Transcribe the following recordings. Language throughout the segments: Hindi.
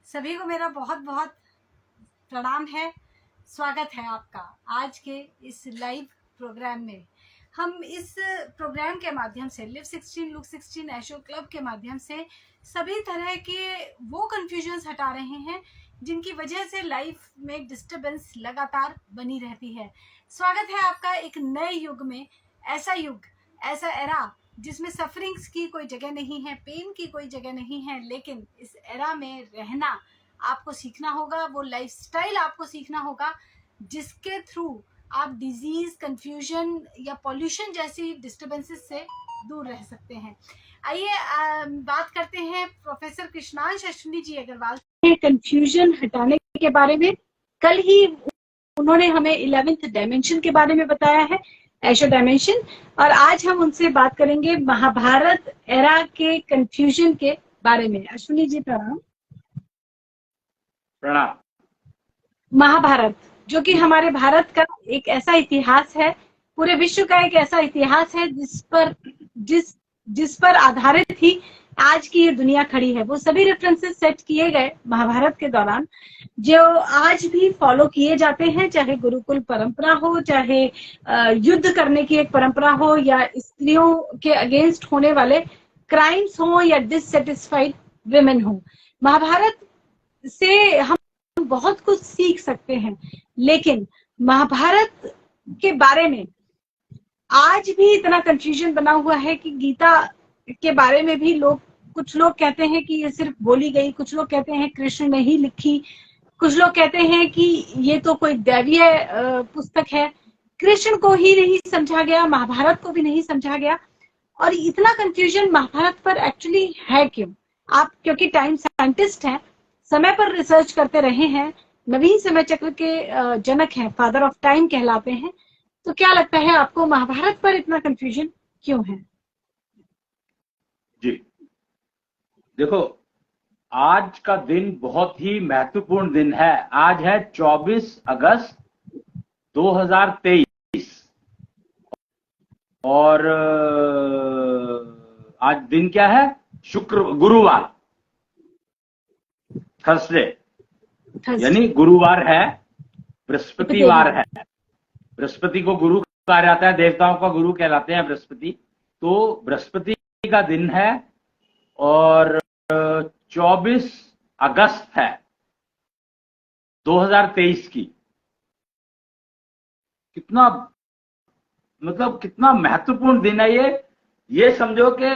सभी को मेरा बहुत बहुत प्रणाम है। स्वागत है आपका आज के इस लाइव प्रोग्राम में। हम इस प्रोग्राम के माध्यम से लिव 16 लुक 16 ऐशो क्लब के माध्यम से सभी तरह के वो कन्फ्यूजन्स हटा रहे हैं जिनकी वजह से लाइफ में डिस्टर्बेंस लगातार बनी रहती है। स्वागत है आपका एक नए युग में। ऐसा युग, ऐसा एरा जिसमें सफरिंग्स की कोई जगह नहीं है, पेन की कोई जगह नहीं है, लेकिन इस एरा में रहना आपको सीखना होगा। वो लाइफस्टाइल आपको सीखना होगा जिसके थ्रू आप डिजीज, कंफ्यूजन या पॉल्यूशन जैसी डिस्टर्बेंसेस से दूर रह सकते हैं। आइए बात करते हैं प्रोफेसर कृष्णांश अश्विनी जी अग्रवाल कंफ्यूजन हटाने के बारे में। कल ही उन्होंने हमें 11th डायमेंशन के बारे में बताया है, ऐशो डायमेंशन, और आज हम उनसे बात करेंगे महाभारत एरा के कंफ्यूजन के बारे में। अश्विनी जी प्रणाम। प्रणाम। महाभारत जो कि हमारे भारत का एक ऐसा इतिहास है, पूरे विश्व का एक ऐसा इतिहास है जिस पर आधारित ही आज की ये दुनिया खड़ी है। वो सभी रेफरेंसेस सेट किए गए महाभारत के दौरान जो आज भी फॉलो किए जाते हैं, चाहे गुरुकुल परंपरा हो, चाहे युद्ध करने की एक परंपरा हो, या स्त्रियों के अगेंस्ट होने वाले क्राइम्स हो, या डिससेटिस्फाइड विमेन हो। महाभारत से हम बहुत कुछ सीख सकते हैं, लेकिन महाभारत के बारे में आज भी इतना कंफ्यूजन बना हुआ है कि गीता के बारे में भी कुछ लोग कहते हैं कि ये सिर्फ बोली गई, कुछ लोग कहते हैं कृष्ण ने ही लिखी, कुछ लोग कहते हैं कि ये तो कोई दैवीय पुस्तक है। कृष्ण को ही नहीं समझा गया, महाभारत को भी नहीं समझा गया। और इतना कंफ्यूजन महाभारत पर एक्चुअली है क्यों? आप क्योंकि टाइम साइंटिस्ट हैं, समय पर रिसर्च करते रहे हैं, नवीन समय चक्र के जनक हैं, फादर ऑफ टाइम कहलाते हैं, तो क्या लगता है आपको महाभारत पर इतना कंफ्यूजन क्यों है? जी देखो, आज का दिन बहुत ही महत्वपूर्ण दिन है। आज है 24 अगस्त 2023 और आज दिन क्या है? गुरुवार, थर्सडे, यानी गुरुवार है, बृहस्पतिवार है। बृहस्पति को गुरु कहा जाता है, देवताओं का गुरु कहलाते हैं बृहस्पति। तो बृहस्पति का दिन है और 24 अगस्त है 2023 की। कितना महत्वपूर्ण दिन है ये समझो कि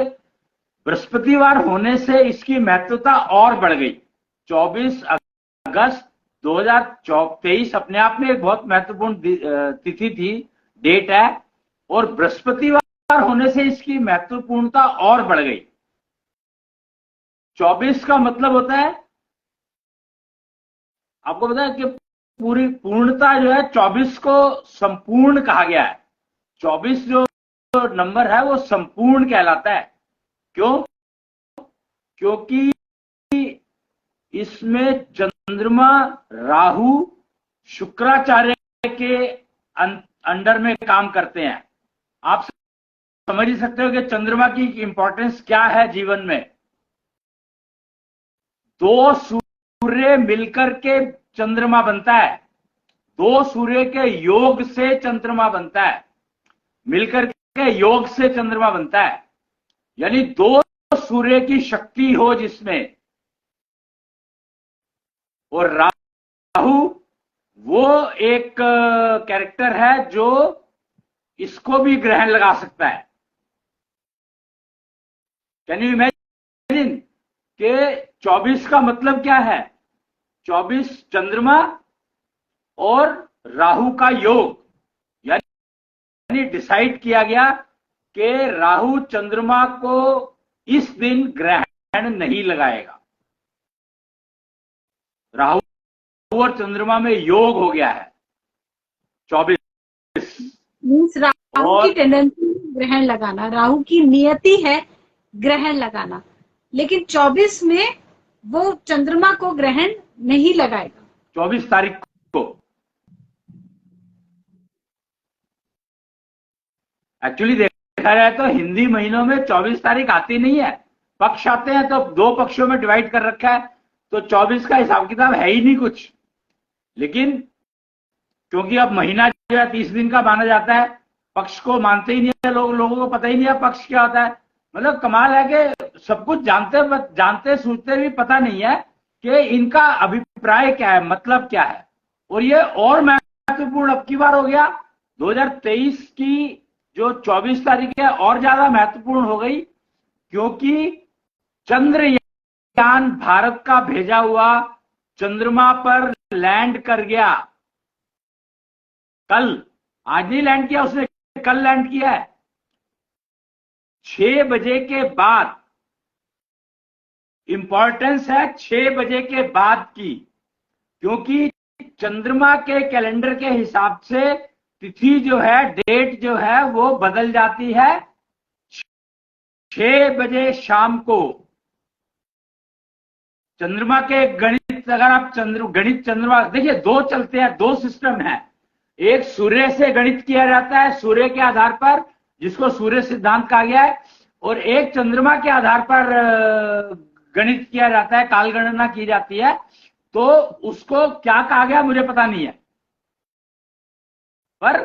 बृहस्पतिवार होने से इसकी महत्वता और बढ़ गई। 24 अगस्त 2023 अपने आप में एक बहुत महत्वपूर्ण तिथि थी, डेट है, और बृहस्पतिवार होने से इसकी महत्वपूर्णता और बढ़ गई। 24 का मतलब होता है, आपको पता है कि पूरी पूर्णता जो है 24 को संपूर्ण कहा गया है। 24 जो नंबर है वो संपूर्ण कहलाता है। क्यों? क्योंकि इसमें चंद्रमा, राहु, शुक्राचार्य के अंडर में काम करते हैं। आप समझ ही सकते हो कि चंद्रमा की इंपॉर्टेंस क्या है जीवन में। दो सूर्य मिलकर के चंद्रमा बनता है, दो सूर्य के योग से चंद्रमा बनता है, मिलकर के योग से चंद्रमा बनता है। यानी दो सूर्य की शक्ति हो जिसमें, और राहु वो एक कैरेक्टर है जो इसको भी ग्रहण लगा सकता है। कैन यू इमेजिन कि 24 का मतलब क्या है? 24 चंद्रमा और राहु का योग, यानी डिसाइड किया गया कि राहु चंद्रमा को इस दिन ग्रहण नहीं लगाएगा। राहु और चंद्रमा में योग हो गया है 24। मीन्स राहु की टेंडेंसी ग्रहण लगाना, राहु की नियति है ग्रहण लगाना, लेकिन 24 में वो चंद्रमा को ग्रहण नहीं लगाएगा। 24 तारीख को एक्चुअली देखा जाए तो हिंदी महीनों में 24 तारीख आती नहीं है, पक्ष आते हैं तो दो पक्षों में डिवाइड कर रखा है। तो 24 का हिसाब किताब है ही नहीं कुछ। लेकिन क्योंकि अब महीना जो है 30 दिन का माना जाता है, पक्ष को मानते ही नहीं है लोग, लोगों को पता ही नहीं है पक्ष क्या होता है। मतलब कमाल है कि सब कुछ जानते सोचते भी पता नहीं है कि इनका अभिप्राय क्या है, मतलब क्या है। और ये और महत्वपूर्ण अब की बार हो गया, 2023 की जो 24 तारीख है और ज्यादा महत्वपूर्ण हो गई, क्योंकि चंद्रयान भारत का भेजा हुआ चंद्रमा पर लैंड कर गया कल। आज नहीं लैंड किया उसने, कल लैंड किया है 6 बजे के बाद। इंपॉर्टेंस है 6 बजे के बाद की, क्योंकि चंद्रमा के कैलेंडर के हिसाब से तिथि जो है, डेट जो है वो बदल जाती है 6 बजे शाम को। चंद्रमा के गणित, अगर आप गणित चंद्रमा देखिए, दो चलते हैं, दो सिस्टम है। एक सूर्य से गणित किया जाता है, सूर्य के आधार पर, जिसको सूर्य सिद्धांत कहा गया है, और एक चंद्रमा के आधार पर गणित किया जाता है, काल गणना की जाती है। तो उसको क्या कहा गया मुझे पता नहीं है, पर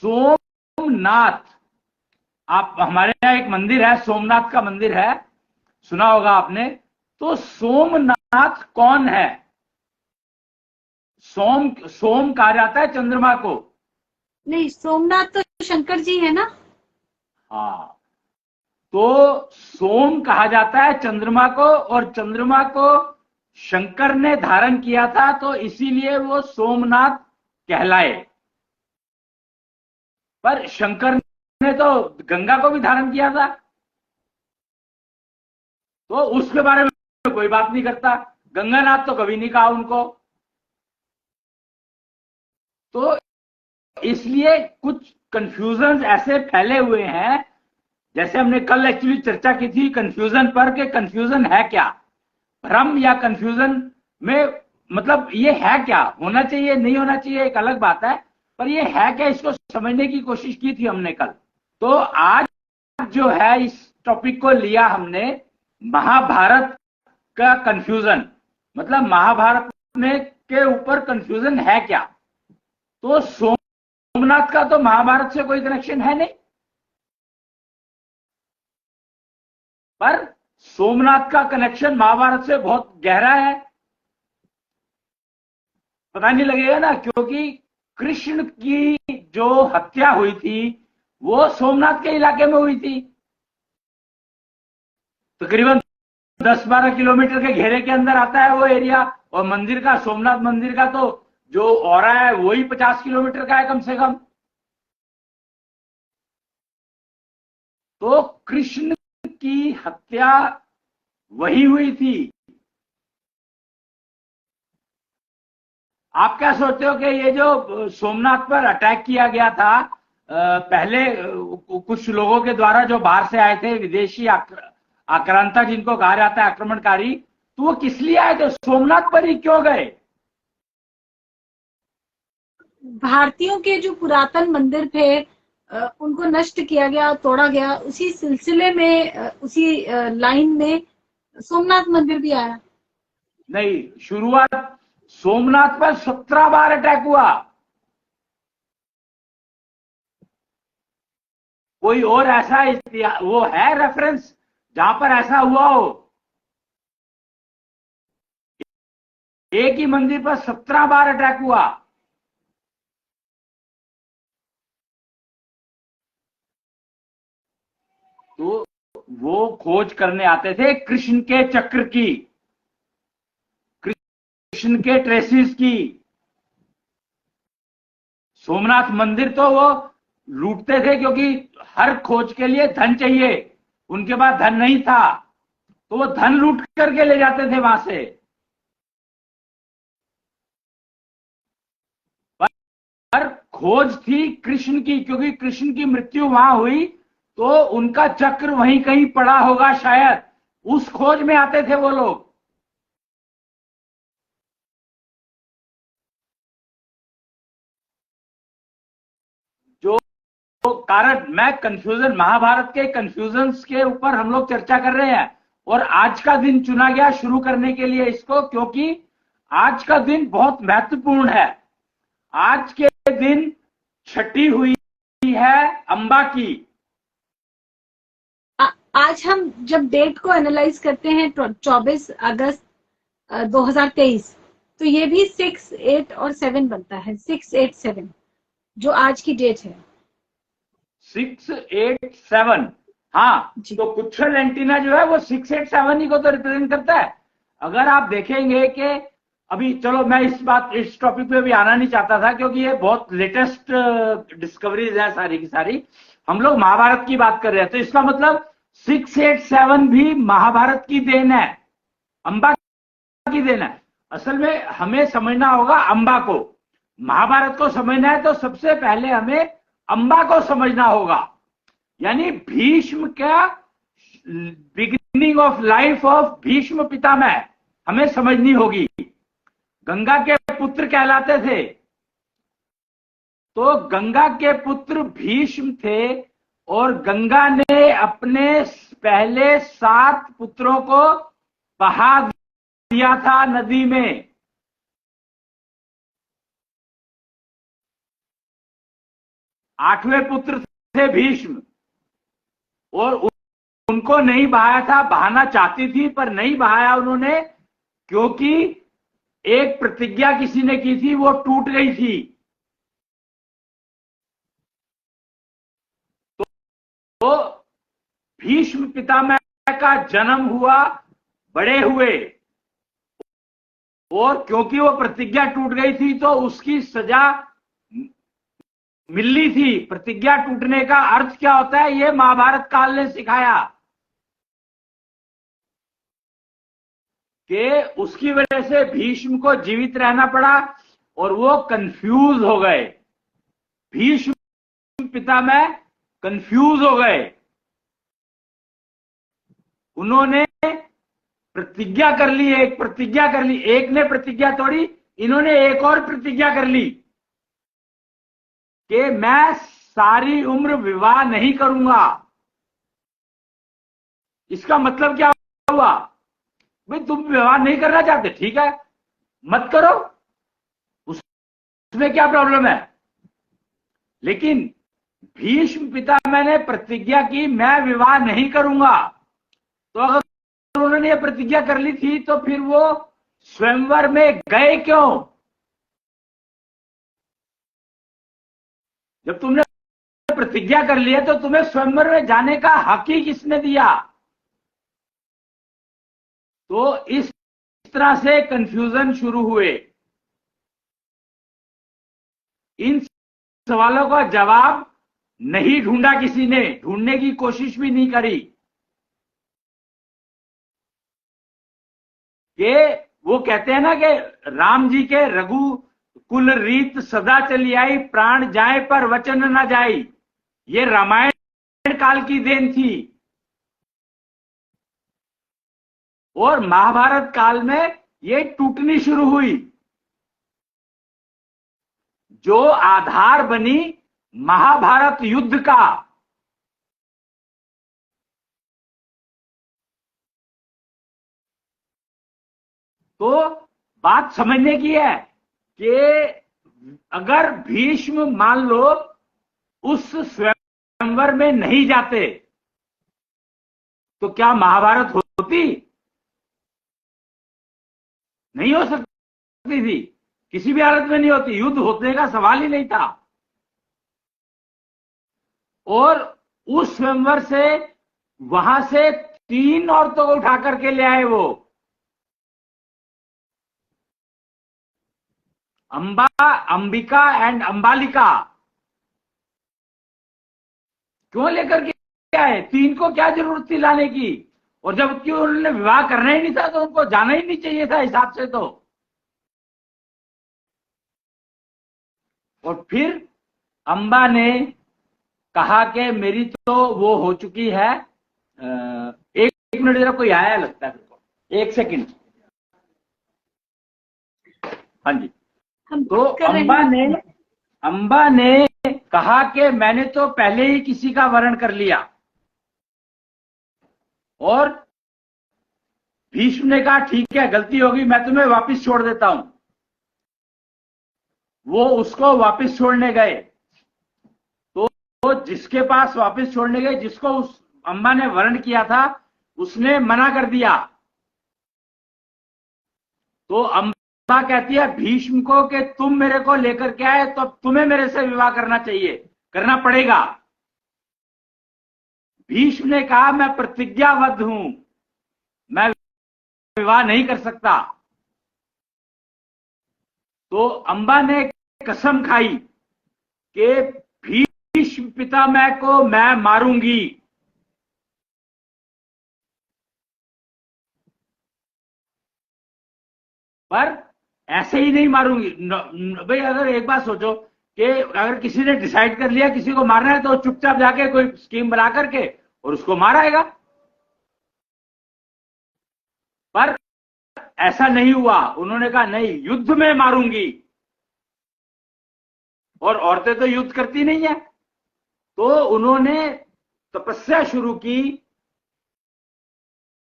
सोमनाथ, आप हमारे यहाँ एक मंदिर है, सोमनाथ का मंदिर है, सुना होगा आपने। तो सोमनाथ कौन है? सोम कहा जाता है चंद्रमा को। नहीं, सोमनाथ तो शंकर जी है ना। हाँ, तो सोम कहा जाता है चंद्रमा को, और चंद्रमा को शंकर ने धारण किया था, तो इसीलिए वो सोमनाथ कहलाए। पर शंकर ने तो गंगा को भी धारण किया था, तो उसके बारे में कोई बात नहीं करता। गंगानाथ तो कभी नहीं कहा उनको। तो इसलिए कुछ कंफ्यूजन ऐसे फैले हुए हैं, जैसे हमने कल एक्चुअली चर्चा की थी कंफ्यूजन पर, कि कंफ्यूजन है क्या, भ्रम या कंफ्यूजन में मतलब ये है क्या, होना चाहिए नहीं होना चाहिए एक अलग बात है, पर ये है क्या, इसको समझने की कोशिश की थी हमने कल। तो आज जो है इस टॉपिक को लिया हमने, महाभारत का कंफ्यूजन, मतलब महाभारत में के ऊपर कंफ्यूजन है क्या। तो सोमनाथ का तो महाभारत से कोई कनेक्शन है नहीं, पर सोमनाथ का कनेक्शन महाभारत से बहुत गहरा है। पता नहीं लगेगा ना, क्योंकि कृष्ण की जो हत्या हुई थी वो सोमनाथ के इलाके में हुई थी, तकरीबन 10-12 किलोमीटर के घेरे के अंदर आता है वो एरिया। और मंदिर का, सोमनाथ मंदिर का तो जो औरा है वही 50 किलोमीटर का है कम से कम। तो कृष्ण की हत्या वही हुई थी। आप क्या सोचते हो कि ये जो सोमनाथ पर अटैक किया गया था पहले कुछ लोगों के द्वारा जो बाहर से आए थे, विदेशी आक्रांता जिनको कहा जाता है, आक्रमणकारी, तो वो किस लिए आए थे, सोमनाथ पर ही क्यों गए? भारतीयों के जो पुरातन मंदिर थे उनको नष्ट किया गया, तोड़ा गया, उसी सिलसिले में उसी लाइन में सोमनाथ मंदिर भी आया। नहीं, शुरुआत सोमनाथ पर 17 बार अटैक हुआ। कोई और ऐसा वो है रेफरेंस जहां पर ऐसा हुआ हो? एक ही मंदिर पर 17 बार अटैक हुआ। तो वो खोज करने आते थे कृष्ण के चक्र की, कृष्ण के ट्रेसिस की। सोमनाथ मंदिर तो वो लूटते थे, क्योंकि हर खोज के लिए धन चाहिए, उनके पास धन नहीं था, तो वो धन लूट करके ले जाते थे वहां से। पर खोज थी कृष्ण की, क्योंकि कृष्ण की मृत्यु वहां हुई, तो उनका चक्र वहीं कहीं पड़ा होगा शायद, उस खोज में आते थे वो लोग। जो कारण, मैं कंफ्यूजन, महाभारत के कंफ्यूजन के ऊपर हम लोग चर्चा कर रहे हैं, और आज का दिन चुना गया शुरू करने के लिए इसको, क्योंकि आज का दिन बहुत महत्वपूर्ण है। आज के दिन छठी हुई है अंबा की। आज हम जब डेट को एनालाइज करते हैं 24 अगस्त 2023, तो ये भी 6, 8 और 7 बनता है, 687 जो आज की डेट है। 687, हाँ, तो कुच्छल एंटीना जो है वो 687 ही को तो रिप्रेजेंट करता है। अगर आप देखेंगे कि अभी, चलो मैं इस टॉपिक पे भी आना नहीं चाहता था क्योंकि ये बहुत लेटेस्ट डिस्कवरीज है सारी की सारी। हम लोग महाभारत की बात कर रहे हैं, तो इसका मतलब 687 भी महाभारत की देन है, अंबा की देन है। असल में हमें समझना होगा अंबा को। महाभारत को समझना है तो सबसे पहले हमें अंबा को समझना होगा, यानी भीष्म का beginning of life of Bhishma Pitamah हमें समझनी होगी। गंगा के पुत्र कहलाते थे, तो गंगा के पुत्र भीष्म थे और गंगा ने अपने पहले 7 पुत्रों को बहा दिया था नदी में। आठवें पुत्र थे भीष्म, और उनको नहीं बहाया था, बहाना चाहती थी पर नहीं बहाया उन्होंने, क्योंकि एक प्रतिज्ञा किसी ने की थी, वो टूट गई थी। तो भीष्म पितामह का जन्म हुआ, बड़े हुए, और क्योंकि वो प्रतिज्ञा टूट गई थी तो उसकी सजा मिलनी थी। प्रतिज्ञा टूटने का अर्थ क्या होता है, ये महाभारत काल ने सिखाया कि उसकी वजह से भीष्म को जीवित रहना पड़ा और वो कंफ्यूज हो गए। भीष्म पितामह कंफ्यूज हो गए। उन्होंने प्रतिज्ञा कर ली, एक ने प्रतिज्ञा तोड़ी, इन्होंने एक और प्रतिज्ञा कर ली कि मैं सारी उम्र विवाह नहीं करूंगा। इसका मतलब क्या हुआ, भाई तुम विवाह नहीं करना चाहते, ठीक है मत करो, उसमें क्या प्रॉब्लम है। लेकिन भीष्म पितामह ने प्रतिज्ञा की मैं विवाह नहीं करूंगा, तो अगर उन्होंने यह प्रतिज्ञा कर ली थी तो फिर वो स्वयंवर में गए क्यों? जब तुमने प्रतिज्ञा कर ली है तो तुम्हें स्वयंवर में जाने का हक ही किसने दिया? तो इस तरह से कंफ्यूजन शुरू हुए। इन सवालों का जवाब नहीं ढूंढा किसी ने, ढूंढने की कोशिश भी नहीं करी कि वो कहते हैं ना कि राम जी के रघु कुल रीत सदा चली आई, प्राण जाए पर वचन न जाई। ये रामायण काल की देन थी, और महाभारत काल में ये टूटनी शुरू हुई, जो आधार बनी महाभारत युद्ध का। तो बात समझने की है कि अगर भीष्म मान लो उस स्वयंवर में नहीं जाते तो क्या महाभारत होती? नहीं हो सकती थी, किसी भी हालत में नहीं होती, युद्ध होने का सवाल ही नहीं था। और उस स्वयंवर से वहां से 3 औरतों को उठा करके ले आए वो, अंबा, अंबिका एंड अंबालिका। क्यों लेकर के आए? 3 को क्या जरूरत थी लाने की? और जबकि उन्होंने विवाह करना ही नहीं था तो उनको जाना ही नहीं चाहिए था हिसाब से तो। और फिर अंबा ने कहा कि मेरी तो वो हो चुकी है। एक मिनट जरा, कोई आया लगता है, 1 सेकंड। हाँ जी, तो अंबा ने कहा कि मैंने तो पहले ही किसी का वरण कर लिया, और भीष्म ने कहा ठीक है, गलती होगी, मैं तुम्हें वापस छोड़ देता हूं। वो उसको वापस छोड़ने गए, तो जिसके पास वापस छोड़ने गए, जिसको उस अंबा ने वर्ण किया था, उसने मना कर दिया। तो अंबा कहती है भीष्म को कि तुम मेरे को लेकर के आए तो तुम्हें मेरे से विवाह करना चाहिए, करना पड़ेगा। भीष्म ने कहा मैं प्रतिज्ञाबद्ध हूं, मैं विवाह नहीं कर सकता। तो अंबा ने कसम खाई कि भीष्म पितामह को मैं मारूंगी। पर ऐसे ही नहीं मारूंगी। भाई अगर एक बात सोचो कि अगर किसी ने डिसाइड कर लिया किसी को मारना है, तो चुपचाप जाके कोई स्कीम बना करके और उसको माराएगा। पर ऐसा नहीं हुआ, उन्होंने कहा नहीं, युद्ध में मारूंगी। और औरतें तो युद्ध करती नहीं है, तो उन्होंने तपस्या शुरू की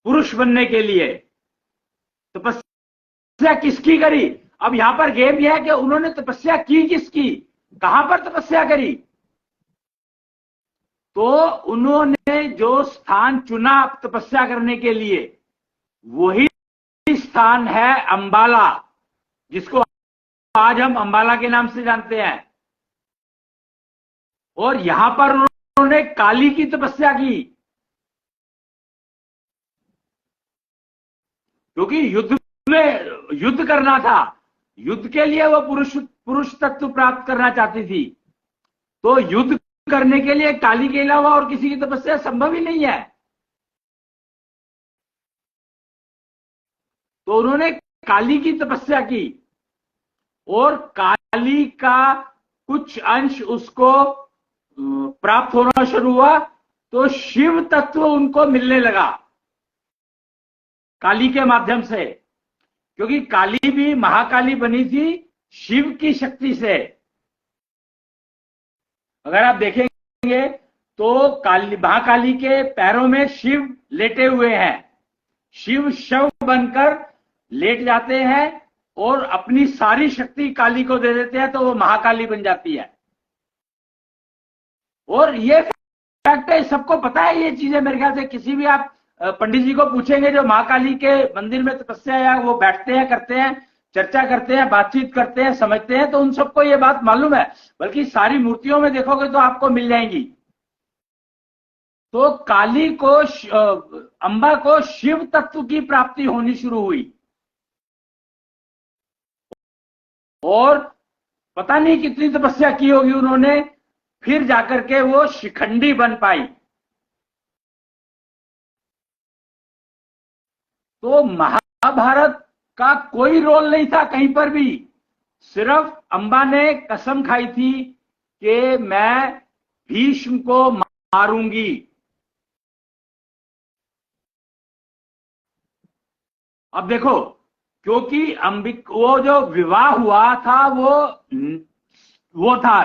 पुरुष बनने के लिए। तपस्या किसकी करी? अब यहां पर गेम यह है कि उन्होंने तपस्या की किसकी, कहां पर तपस्या करी? तो उन्होंने जो स्थान चुना तपस्या करने के लिए, वही स्थान है अंबाला, जिसको आज हम अंबाला के नाम से जानते हैं। और यहां पर उन्होंने काली की तपस्या की, क्योंकि युद्ध में युद्ध करना था, युद्ध के लिए वो पुरुष तत्व प्राप्त करना चाहती थी। तो युद्ध करने के लिए काली के अलावा और किसी की तपस्या संभव ही नहीं है। तो उन्होंने काली की तपस्या की, और काली का कुछ अंश उसको प्राप्त होना शुरू हुआ, तो शिव तत्व उनको मिलने लगा काली के माध्यम से, क्योंकि काली भी महाकाली बनी थी शिव की शक्ति से। अगर आप देखेंगे तो काली, महाकाली के पैरों में शिव लेटे हुए हैं। शिव शव बनकर लेट जाते हैं और अपनी सारी शक्ति काली को दे देते हैं, तो वो महाकाली बन जाती है। और ये फैक्ट है, सबको पता है ये चीजें। मेरे ख्याल से किसी भी आप पंडित जी को पूछेंगे जो महाकाली के मंदिर में तपस्या या वो बैठते हैं, करते हैं, चर्चा करते हैं, बातचीत करते हैं, समझते हैं, तो उन सबको ये बात मालूम है। बल्कि सारी मूर्तियों में देखोगे तो आपको मिल जाएंगी। तो काली को, अंबा को शिव तत्व की प्राप्ति होनी शुरू हुई, और पता नहीं कितनी तपस्या की होगी उन्होंने, फिर जाकर के वो शिखंडी बन पाई। तो महाभारत का कोई रोल नहीं था कहीं पर भी, सिर्फ अंबा ने कसम खाई थी कि मैं भीष्म को मारूंगी। अब देखो, क्योंकि वो जो विवाह हुआ था वो था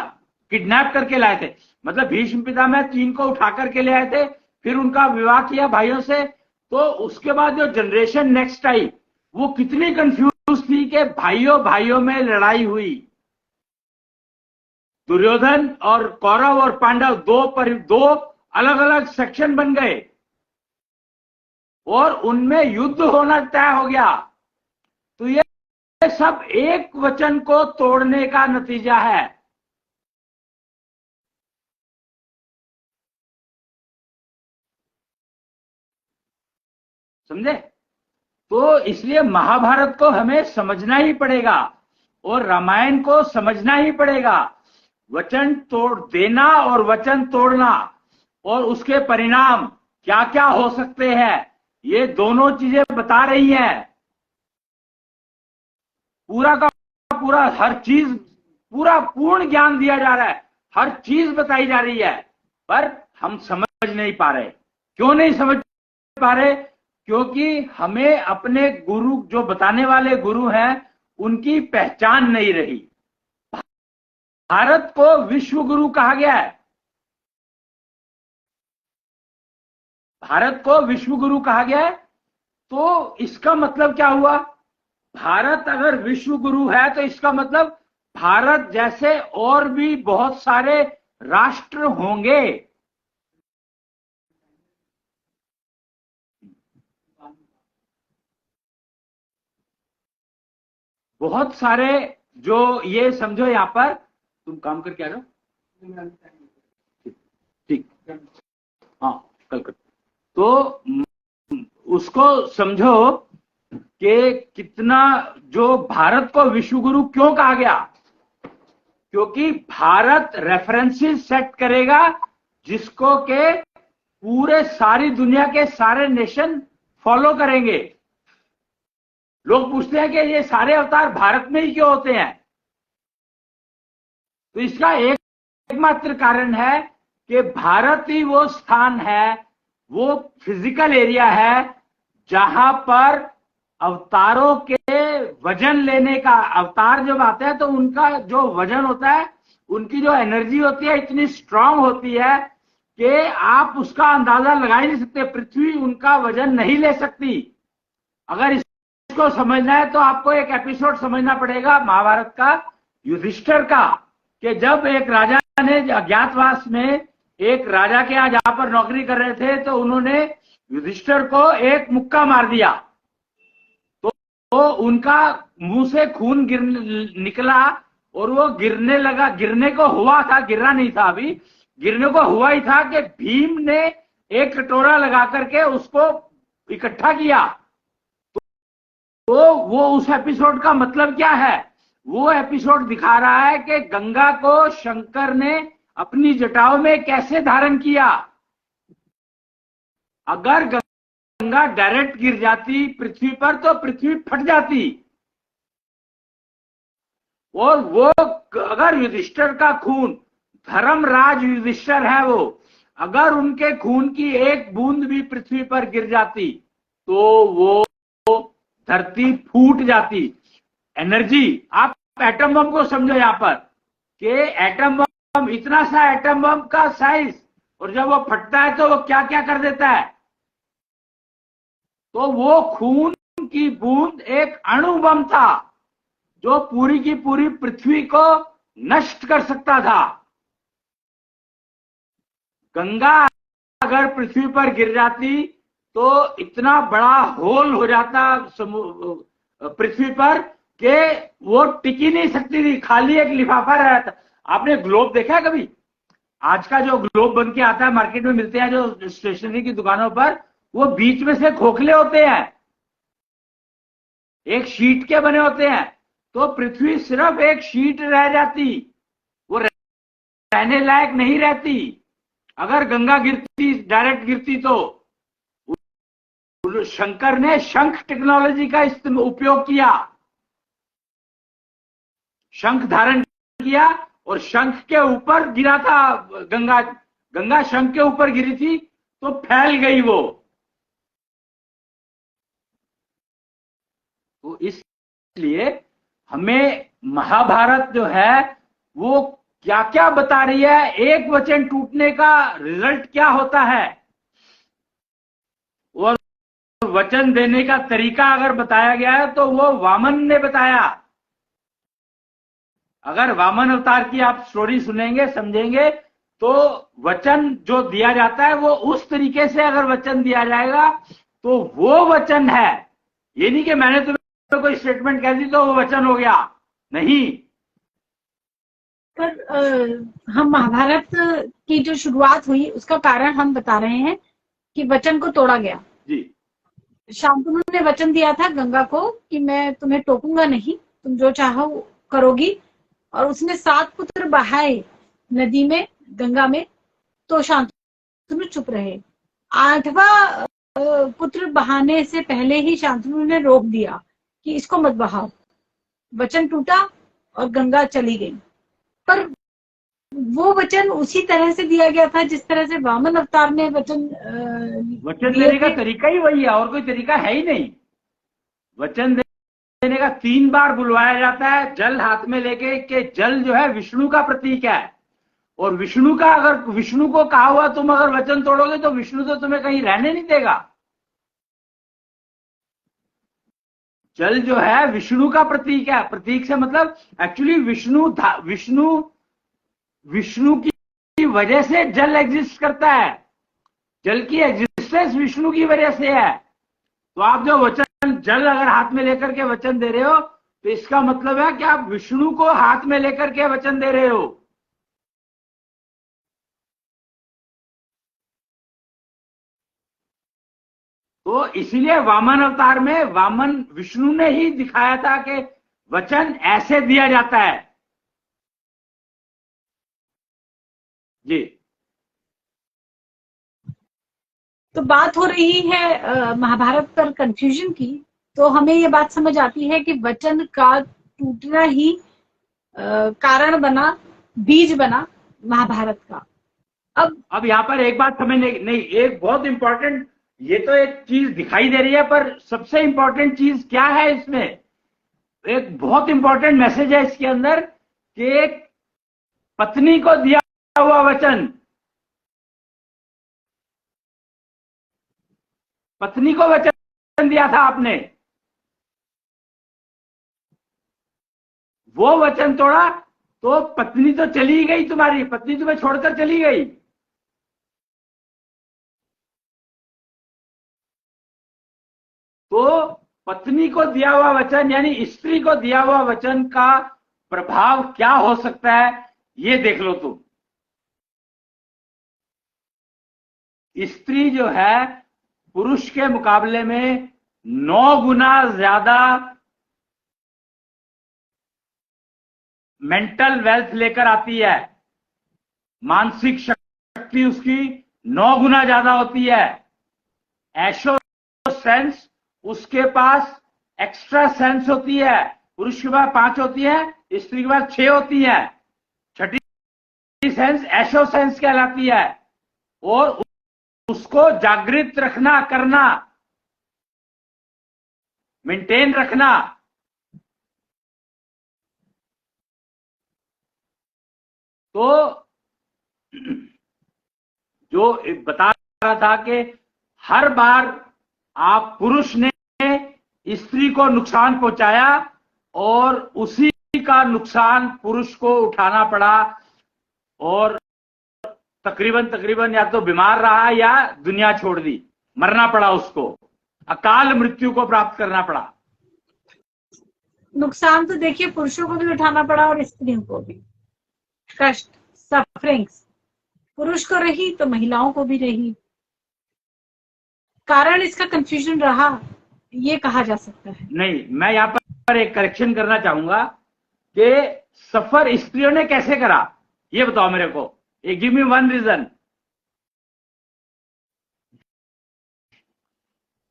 किडनैप करके लाए थे, मतलब भीष्म पितामह 3 को उठा करके ले आए थे, फिर उनका विवाह किया भाइयों से। तो उसके बाद जो जनरेशन नेक्स्ट आई, वो कितनी कंफ्यूज थी कि भाइयों भाइयों में लड़ाई हुई। दुर्योधन और कौरव और पांडव दो अलग अलग सेक्शन बन गए, और उनमें युद्ध होना तय हो गया। तो ये सब एक वचन को तोड़ने का नतीजा है। समझे? तो इसलिए महाभारत को हमें समझना ही पड़ेगा, और रामायण को समझना ही पड़ेगा। वचन तोड़ देना और वचन तोड़ना, और उसके परिणाम क्या क्या हो सकते हैं, ये दोनों चीजें बता रही हैं। पूरा का पूरा हर चीज, पूरा पूर्ण ज्ञान दिया जा रहा है, हर चीज बताई जा रही है, पर हम समझ नहीं पा रहे। क्यों नहीं समझ पा रहे? क्योंकि हमें अपने गुरु, जो बताने वाले गुरु हैं, उनकी पहचान नहीं रही। भारत को विश्व गुरु कहा गया है, भारत को विश्व गुरु कहा गया है। तो इसका मतलब क्या हुआ? भारत अगर विश्व गुरु है तो इसका मतलब भारत जैसे और भी बहुत सारे राष्ट्र होंगे। बहुत सारे, जो ये समझो यहां पर तुम काम करके आ रहे हो, ठीक, हाँ कल कर, तो उसको समझो कि कितना, जो भारत को विश्व गुरु क्यों कहा गया? क्योंकि भारत रेफरेंसेस सेट करेगा जिसको के पूरे सारी दुनिया के सारे नेशन फॉलो करेंगे। लोग पूछते हैं कि ये सारे अवतार भारत में ही क्यों होते हैं? तो इसका एकमात्र कारण है कि भारत ही वो स्थान है, वो फिजिकल एरिया है जहां पर अवतारों के वजन लेने का, अवतार जब आते हैं तो उनका जो वजन होता है, उनकी जो एनर्जी होती है इतनी स्ट्रांग होती है कि आप उसका अंदाजा लगा ही नहीं सकते। पृथ्वी उनका वजन नहीं ले सकती। अगर इसको समझना है तो आपको एक एपिसोड समझना पड़ेगा महाभारत का, युधिष्ठिर का, कि जब एक राजा ने अज्ञातवास में एक राजा के यहाँ जहां पर नौकरी कर रहे थे तो उन्होंने युधिष्ठिर को एक मुक्का मार दिया, तो उनका मुंह से खून निकला और वो गिरने लगा। गिरने को हुआ था, गिरा नहीं था, अभी गिरने को हुआ ही था कि भीम ने एक कटोरा लगा करके उसको इकट्ठा किया। तो वो उस एपिसोड का मतलब क्या है? वो एपिसोड दिखा रहा है कि गंगा को शंकर ने अपनी जटाओं में कैसे धारण किया। अगर गंगा डायरेक्ट गिर जाती पृथ्वी पर तो पृथ्वी फट जाती। और वो अगर युधिष्ठिर का खून, धर्मराज युधिष्ठिर है वो, अगर उनके खून की एक बूंद भी पृथ्वी पर गिर जाती तो वो धरती फूट जाती। एनर्जी, आप एटम बम को समझो यहां पर कि एटम बम, इतना सा एटम बम का साइज, और जब वो फटता है तो वो क्या क्या कर देता है। तो वो खून की बूंद एक अणु बम था जो पूरी की पूरी पृथ्वी को नष्ट कर सकता था। गंगा अगर पृथ्वी पर गिर जाती तो इतना बड़ा होल हो जाता पृथ्वी पर कि वो टिकी नहीं सकती थी, खाली एक लिफाफा रह जाता। आपने ग्लोब देखा है कभी? आज का जो ग्लोब बन के आता है, मार्केट में मिलते हैं जो स्टेशनरी की दुकानों पर, वो बीच में से खोखले होते हैं, एक शीट के बने होते हैं। तो पृथ्वी सिर्फ एक शीट रह जाती, वो रहने लायक नहीं रहती। अगर गंगा गिरती, डायरेक्ट गिरती, तो शंकर ने शंख टेक्नोलॉजी का उपयोग किया, शंख धारण किया और शंख के ऊपर गिरा था गंगा। गंगा शंख के ऊपर गिरी थी तो फैल गई वो। तो इसलिए हमें महाभारत जो है वो क्या क्या बता रही है, एक वचन टूटने का रिजल्ट क्या होता है, और वचन देने का तरीका अगर बताया गया है तो वो वामन ने बताया। अगर वामन अवतार की आप स्टोरी सुनेंगे, समझेंगे, तो वचन जो दिया जाता है वो उस तरीके से अगर वचन दिया जाएगा तो वो वचन है। ये नहीं कि मैंने तुम्हें कोई स्टेटमेंट कह दी तो वो वचन हो गया, नहीं। पर हम महाभारत की जो शुरुआत हुई उसका कारण हम बता रहे हैं कि वचन को तोड़ा गया जी। शांतनु ने वचन दिया था गंगा को कि मैं तुम्हें टोकूंगा नहीं, तुम जो चाहो करोगी, और उसने 7 पुत्र बहाए नदी में, गंगा में, तो शांतनु चुप रहे। 8वां पुत्र बहाने से पहले ही शांतनु ने रोक दिया कि इसको मत बहाओ। वचन टूटा और गंगा चली गई। पर वो वचन उसी तरह से दिया गया था जिस तरह से वामन अवतार ने वचन देने का तरीका ही वही है, और कोई तरीका है ही नहीं। वचन देने का 3 बार बुलवाया जाता है, जल हाथ में लेके, कि जल जो है विष्णु का प्रतीक है, और विष्णु का, अगर विष्णु को कहा हुआ तुम अगर वचन तोड़ोगे तो विष्णु तो तुम्हें कहीं रहने नहीं देगा। जल जो है विष्णु का प्रतीक है। प्रतीक से मतलब एक्चुअली विष्णु की वजह से जल एग्जिस्ट करता है। जल की एग्जिस्टेंस विष्णु की वजह से है। तो आप जो वचन जल अगर हाथ में लेकर के वचन दे रहे हो तो इसका मतलब है कि आप विष्णु को हाथ में लेकर के वचन दे रहे हो। तो इसीलिए वामन अवतार में वामन विष्णु ने ही दिखाया था कि वचन ऐसे दिया जाता है। जी। तो बात हो रही है महाभारत पर कंफ्यूजन की, तो हमें ये बात समझ आती है कि वचन का टूटना ही कारण बना, बीज बना महाभारत का। अब यहाँ पर एक बात समझने नहीं, एक बहुत इंपॉर्टेंट, ये तो एक चीज दिखाई दे रही है पर सबसे इंपॉर्टेंट चीज क्या है इसमें, एक बहुत इंपॉर्टेंट मैसेज है इसके अंदर कि पत्नी को दिया हुआ वचन, पत्नी को वचन दिया था आपने, वो वचन तोड़ा तो पत्नी तो चली गई, तुम्हारी पत्नी तुम्हें छोड़कर चली गई। तो पत्नी को दिया हुआ वचन यानी स्त्री को दिया हुआ वचन का प्रभाव क्या हो सकता है ये देख लो तुम। स्त्री जो है पुरुष के मुकाबले में 9 गुना ज्यादा मेंटल वेल्थ लेकर आती है। मानसिक शक्ति उसकी 9 गुना ज्यादा होती है। ऐशो सेंस उसके पास एक्स्ट्रा सेंस होती है। पुरुष के पास 5 होती है, स्त्री के पास 6 होती है। छठी सेंस ऐशो सेंस कहलाती है। और उसको जागृत रखना, करना, मेंटेन रखना। तो जो बता रहा था कि हर बार आप पुरुष ने स्त्री को नुकसान पहुंचाया और उसी का नुकसान पुरुष को उठाना पड़ा और तकरीबन या तो बीमार रहा या दुनिया छोड़ दी, मरना पड़ा उसको, अकाल मृत्यु को प्राप्त करना पड़ा। नुकसान तो देखिए पुरुषों को भी उठाना पड़ा और स्त्रियों को भी, कष्ट, सफरिंग्स पुरुष को रही तो महिलाओं को भी रही। कारण इसका कंफ्यूजन रहा, ये कहा जा सकता है। नहीं, मैं यहां पर एक करेक्शन करना चाहूंगा कि सफर स्त्रियों ने कैसे करा, ये बताओ मेरे को। Give me one reason.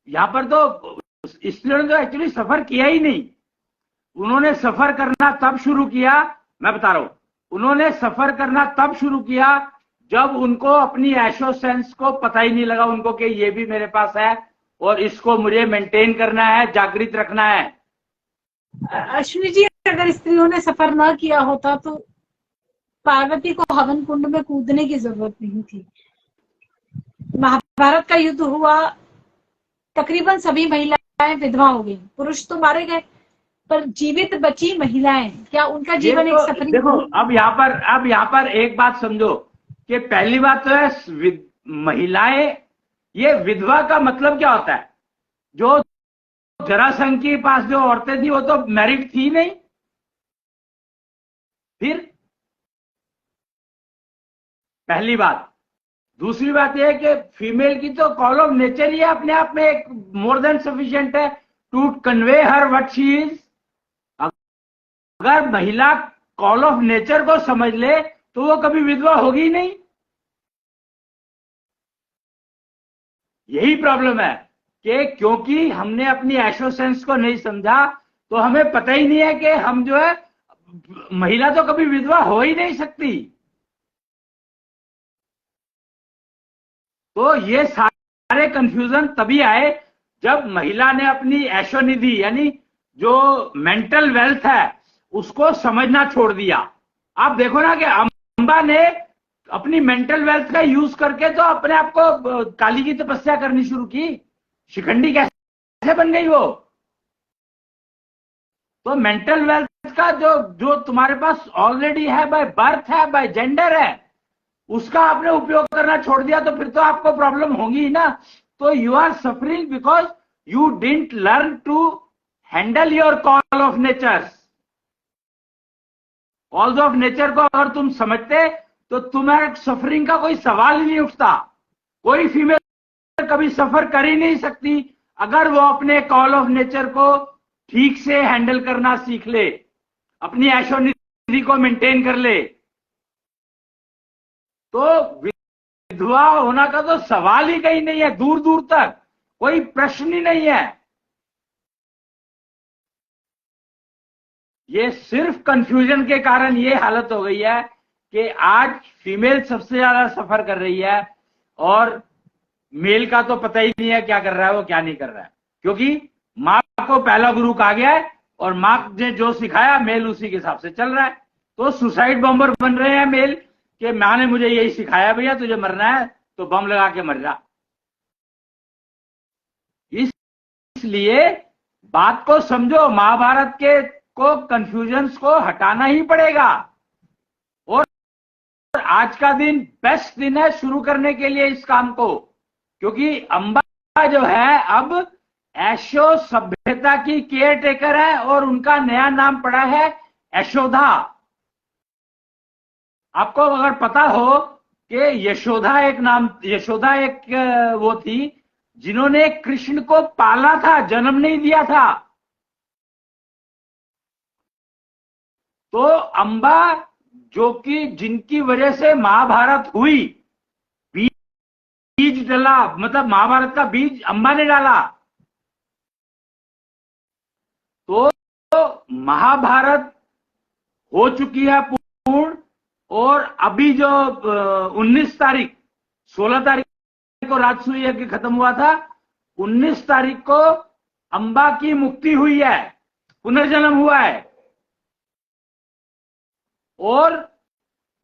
यहां पर तो स्त्रियों ने तो एक्चुअली सफर किया ही नहीं। उन्होंने सफर करना तब शुरू किया, मैं बता रहा हूं, उन्होंने सफर करना तब शुरू किया जब उनको अपनी ऐशो सेंस को पता ही नहीं लगा उनको कि ये भी मेरे पास है और इसको मुझे मेंटेन करना है, जागृत रखना है। अश्विनी जी, अगर स्त्रियों ने सफर ना किया होता तो पार्वती को हवन कुंड में कूदने की जरूरत नहीं थी। महाभारत का युद्ध हुआ, तकरीबन सभी महिलाएं विधवा हो गई, पुरुष तो मारे गए पर जीवित बची महिलाएं। क्या उनका जीवन एक सफरिंग? देखो, अब यहाँ पर एक बात समझो कि पहली बात तो है महिलाएं, ये विधवा का मतलब क्या होता है? जो जरासंध के पास जो औरतें थी वो तो मैरिड थी नहीं। फिर पहली बात। दूसरी बात यह है कि फीमेल की तो कॉल ऑफ नेचर ही अपने आप में एक मोर देन सफिशिएंट है to convey her what she is. अगर महिला कॉल ऑफ नेचर को समझ ले तो वो कभी विधवा होगी नहीं। यही प्रॉब्लम है कि क्योंकि हमने अपनी ऐशो सेंस को नहीं समझा तो हमें पता ही नहीं है कि हम जो है, महिला तो कभी विधवा हो ही नहीं सकती। तो ये सारे कंफ्यूजन तभी आए जब महिला ने अपनी ऐशो निधि यानी जो मेंटल वेल्थ है उसको समझना छोड़ दिया। आप देखो ना कि अंबा ने अपनी मेंटल वेल्थ का यूज करके तो अपने आप को काली की तपस्या करनी शुरू की। शिखंडी कैसे बन गई वो? तो मेंटल वेल्थ का जो जो तुम्हारे पास ऑलरेडी है, बाय बर्थ है, बाय जेंडर है, उसका आपने उपयोग करना छोड़ दिया तो फिर तो आपको प्रॉब्लम होगी ही ना। तो you are suffering because you didn't learn to handle your call of nature. Calls of nature को अगर तुम समझते तो तुम्हारे सफरिंग का कोई सवाल ही नहीं उठता। कोई फीमेल कभी सफर कर ही नहीं सकती अगर वो अपने कॉल ऑफ नेचर को ठीक से हैंडल करना सीख ले, अपनी ऐशोनिधि को मेंटेन कर ले। तो विधवा होना का तो सवाल ही कहीं नहीं है, दूर दूर तक कोई प्रश्न ही नहीं है। ये सिर्फ कंफ्यूजन के कारण ये हालत हो गई है कि आज फीमेल सबसे ज्यादा सफर कर रही है और मेल का तो पता ही नहीं है क्या कर रहा है वो क्या नहीं कर रहा है, क्योंकि माँ को पहला गुरु कहा गया है और माँ ने जो सिखाया मेल उसी के हिसाब से चल रहा है। तो सुसाइड बॉम्बर बन रहे हैं मेल कि माँ ने मुझे यही सिखाया, भैया तुझे मरना है तो बम लगा के मर जा। इसलिए बात को समझो, महाभारत के को कंफ्यूजन्स को हटाना ही पड़ेगा। और आज का दिन बेस्ट दिन है शुरू करने के लिए इस काम को, क्योंकि अंबा जो है अब ऐशो सभ्यता की केयर टेकर है और उनका नया नाम पड़ा है यशोदा। आपको अगर पता हो कि यशोदा एक वो थी जिन्होंने कृष्ण को पाला था, जन्म नहीं दिया था। तो अंबा जो कि जिनकी वजह से महाभारत हुई, बीज डला, मतलब महाभारत का बीज अंबा ने डाला। तो महाभारत हो चुकी है पूर्ण। और अभी जो 19 तारीख 16 तारीख को राजसूय यज्ञ खत्म हुआ था, 19 तारीख को अंबा की मुक्ति हुई है, पुनर्जन्म हुआ है। और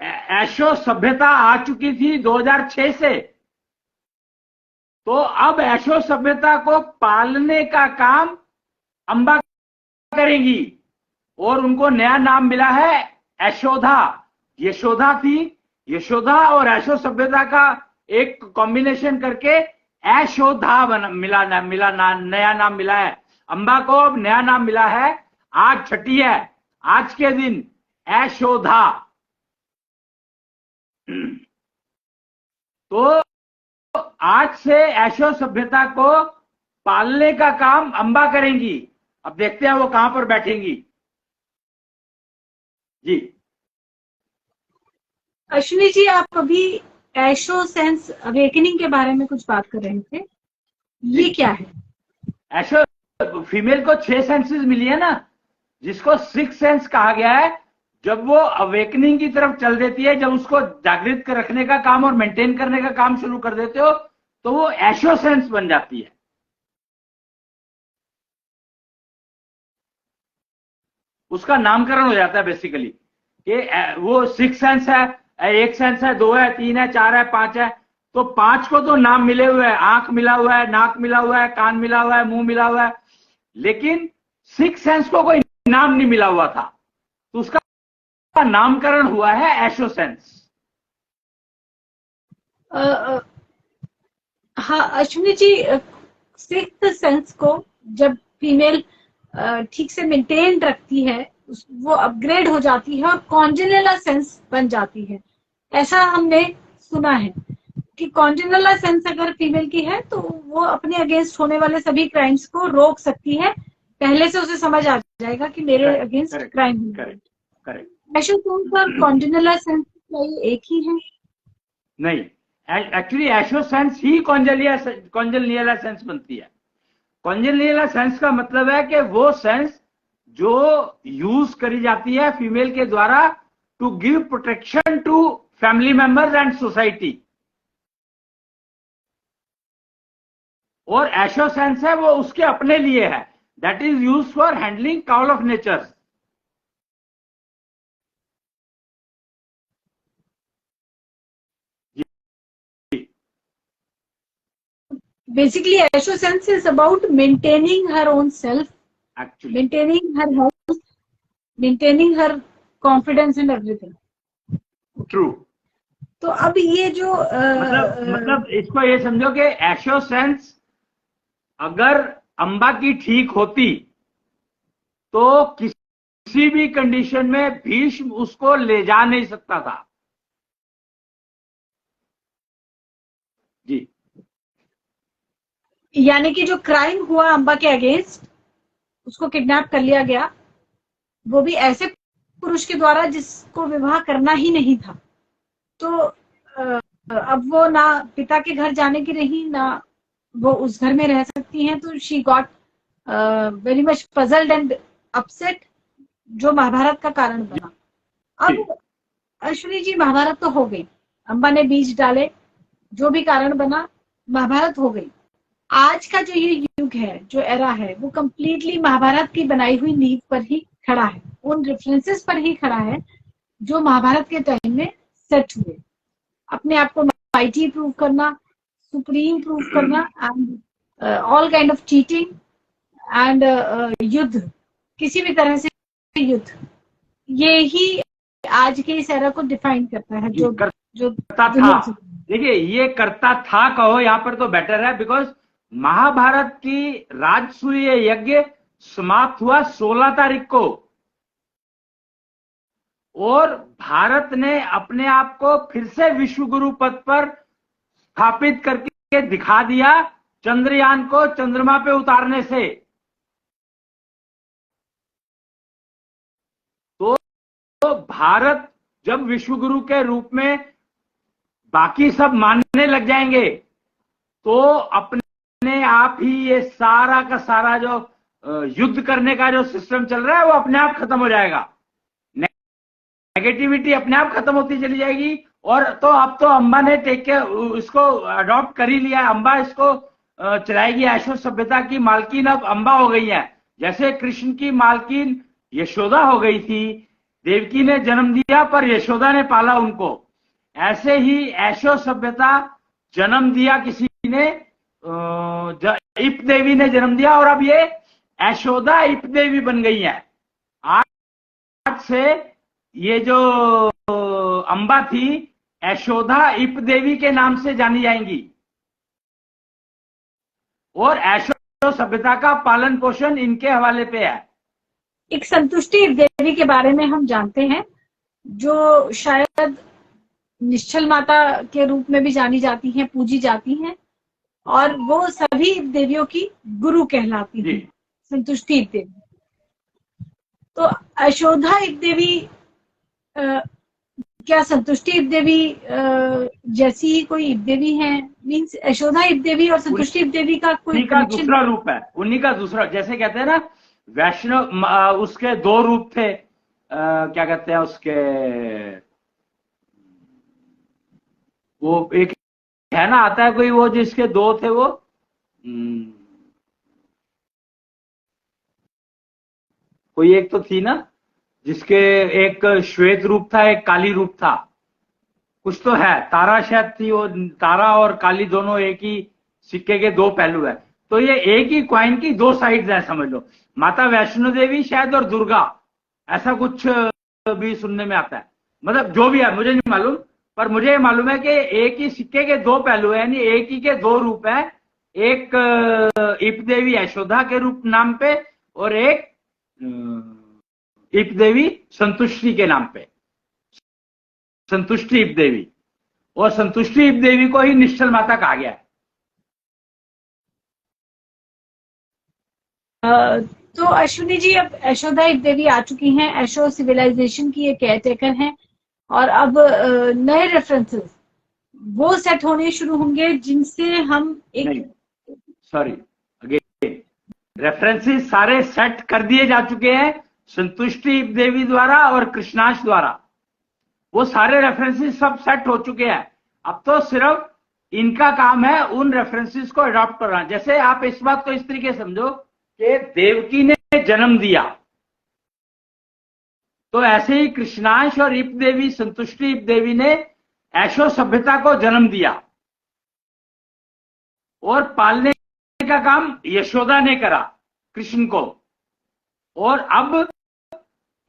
ऐशो सभ्यता आ चुकी थी 2006 से। तो अब ऐशो सभ्यता को पालने का काम अंबा करेंगी और उनको नया नाम मिला है यशोदा। यशोदा थी, यशोदा और ऐशो सभ्यता का एक कॉम्बिनेशन करके ऐशोधा नया नाम मिला है। अंबा को अब नया नाम मिला है, आज छठी है, आज के दिन ऐशोधा। तो आज से ऐशो सभ्यता को पालने का काम अंबा करेंगी। अब देखते हैं वो कहां पर बैठेंगी। जी अश्विनी जी, आप अभी ऐशो सेंस अवेकनिंग के बारे में कुछ बात कर रहे थे, ये क्या है? ऐशो फीमेल को 6 सेंसेस मिली है ना, जिसको 6 सेंस कहा गया है। जब वो अवेकनिंग की तरफ चल देती है, जब उसको जागृत कर रखने का काम और मेंटेन करने का काम शुरू कर देते हो, तो वो ऐशो सेंस बन जाती है। उसका नामकरण हो जाता है बेसिकली कि वो 6 सेंस है, 1 सेंस है, 2 है, 3 है, 4 है, 5 है। तो 5 को तो नाम मिले हुए हैं, आंख मिला हुआ है, नाक मिला हुआ है, कान मिला हुआ है, मुंह मिला हुआ है, लेकिन 6 सेंस को कोई नाम नहीं मिला हुआ था, तो उसका नामकरण हुआ है ऐशो सेंस। हाँ अश्विनी जी, 6th सेंस को जब फीमेल ठीक से मेंटेन रखती है, वो अपग्रेड हो जाती है और कॉन्जेनिटल सेंस बन जाती है। ऐसा हमने सुना है कि कॉन्जेनिटल सेंस अगर फीमेल की है तो वो अपने अगेंस्ट होने वाले सभी क्राइम्स को रोक सकती है, पहले से उसे समझ आ जाएगा कि मेरे अगेंस्ट क्राइम हुआ। करेक्ट। ऐशो सेंस और कॉन्जेनिटल सेंस एक ही है? नहीं, एक्चुअली ऐशो सेंस ही कॉन्जेनिटल सेंस बनती है। कॉन्जेनिटल सेंस का मतलब है कि वो सेंस जो यूज करी जाती है फीमेल के द्वारा to give protection to family members and society. और ऐशो सेंस है वो उसके अपने लिए है, that is use for handling call of nature. Basically, Aisho sense is about maintaining her own self actually, maintaining her confidence and everything. True. तो अब ये जो मतलब इसको ये समझो कि एशो सेंस अगर अंबा की ठीक होती तो किसी भी कंडीशन में भीष्म उसको ले जा नहीं सकता था। जी, यानी कि जो क्राइम हुआ अंबा के अगेंस्ट, उसको किडनैप कर लिया गया, वो भी ऐसे पुरुष के द्वारा जिसको विवाह करना ही नहीं था। तो अब वो ना पिता के घर जाने की रही, ना वो उस घर में रह सकती हैं। तो she got very much puzzled and upset, जो महाभारत का कारण बना। अब अश्विनी जी, महाभारत तो हो गई, अंबा ने बीज डाले, जो भी कारण बना, महाभारत हो गई। आज का जो ये युग है, जो एरा है, वो कंप्लीटली महाभारत की बनाई हुई नींव पर ही खड़ा है, उन रेफरेंसेस पर ही खड़ा है जो महाभारत के टाइम में सेट हुए। अपने आप को माइटी प्रूव करना, सुप्रीम प्रूव करना, and all kind of cheating and युद्ध, किसी भी तरह से युद्ध, ये ही आज के इस एरा को डिफाइन करता है। जो करता था, देखिए ये करता था कहो यहाँ पर तो बेटर है, बिकॉज महाभारत की राजसूय यज्ञ समाप्त हुआ 16 तारीख को, और भारत ने अपने आप को फिर से विश्व गुरु पद पर स्थापित करके दिखा दिया, चंद्रयान को चंद्रमा पे उतारने से। तो भारत जब विश्व गुरु के रूप में बाकी सब मानने लग जाएंगे, तो अपने आप ही ये सारा का सारा जो युद्ध करने का जो सिस्टम चल रहा है वो अपने आप खत्म हो जाएगा, नेगेटिविटी अपने आप खत्म होती चली जाएगी। और तो अब तो अंबा ने टेक के इसको अडॉप्ट कर ही लिया है, अंबा इसको चलाएगी। ऐशो सभ्यता की मालकिन अब अंबा हो गई है, जैसे कृष्ण की मालकिन यशोदा हो गई थी, देवकी ने जन्म दिया पर यशोदा ने पाला उनको, ऐसे ही ऐशो सभ्यता जन्म दिया किसी ने, इप देवी ने जन्म दिया, और अब ये यशोदा इप देवी बन गई है। आज से ये जो अंबा थी, यशोदा इप देवी के नाम से जानी जाएंगी, और ऐशो सभ्यता का पालन पोषण इनके हवाले पे है। एक संतुष्टि देवी के बारे में हम जानते हैं, जो शायद निश्चल माता के रूप में भी जानी जाती हैं, पूजी जाती हैं, और वो सभी देवियों की गुरु कहलाती हैं, संतुष्टि देवी। तो यशोदा इप देवी क्या संतुष्टि इप देवी जैसी ही कोई इप देवी है? मीन्स यशोदा इप देवी और संतुष्टि इप देवी का कोई कनेक्शन? दूसरा रूप है, उन्हीं का दूसरा, जैसे कहते हैं ना वैष्णव, उसके दो रूप थे, क्या कहते हैं उसके, वो एक है ना, आता है कोई वो जिसके दो थे, वो कोई एक तो थी ना जिसके एक श्वेत रूप था, एक काली रूप था, कुछ तो है, तारा शायद थी वो, तारा और काली दोनों एक ही सिक्के के दो पहलू है। तो ये एक ही क्वाइन की दो साइड्स है, समझ लो। माता वैष्णो देवी शायद और दुर्गा, ऐसा कुछ भी सुनने में आता है, मतलब जो भी है मुझे नहीं मालूम, पर मुझे मालूम है कि एक ही सिक्के के दो पहलू है, यानी एक ही के दो रूप है, एक इप देवी यशोदा के रूप नाम पे, और एक इप देवी संतुष्टि के नाम पे, संतुष्टि इप देवी, और संतुष्टि इप देवी को ही निश्चल माता कहा गया है। तो अश्विनी जी, अब यशोदा इप देवी आ चुकी हैं, एशो सिविलाइजेशन की ये केयरटेकर हैं, और अब नए रेफरेंसेस वो सेट होने शुरू होंगे जिनसे हम एक, सॉरी अगेन, रेफरेंसेस सारे सेट कर दिए जा चुके हैं संतुष्टि इप देवी द्वारा और कृष्णाश द्वारा, वो सारे रेफरेंसेस सब सेट हो चुके हैं। अब तो सिर्फ इनका काम है उन रेफरेंसेस को अडॉप्ट करना। जैसे आप इस बात को इस तरीके समझो कि देवकी ने जन्म दिया, तो ऐसे ही कृष्णांश और इप देवी, संतुष्टि इप देवी ने ऐशो सभ्यता को जन्म दिया, और पालने का काम यशोदा ने करा कृष्ण को। और अब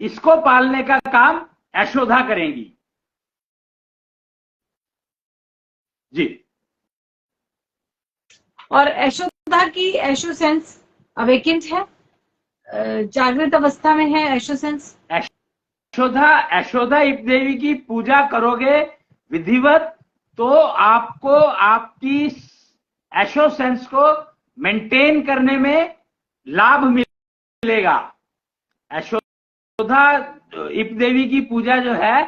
इसको पालने का काम यशोदा करेंगी। जी। और यशोदा की यशो सेंस अवेकेंड है, जागृत अवस्था में है यशो सेंस। यशोदा इप देवी की पूजा करोगे विधिवत तो आपको आपकी यशो सेंस को मेंटेन करने में लाभ मिलेगा। यशोदा इप देवी की पूजा जो है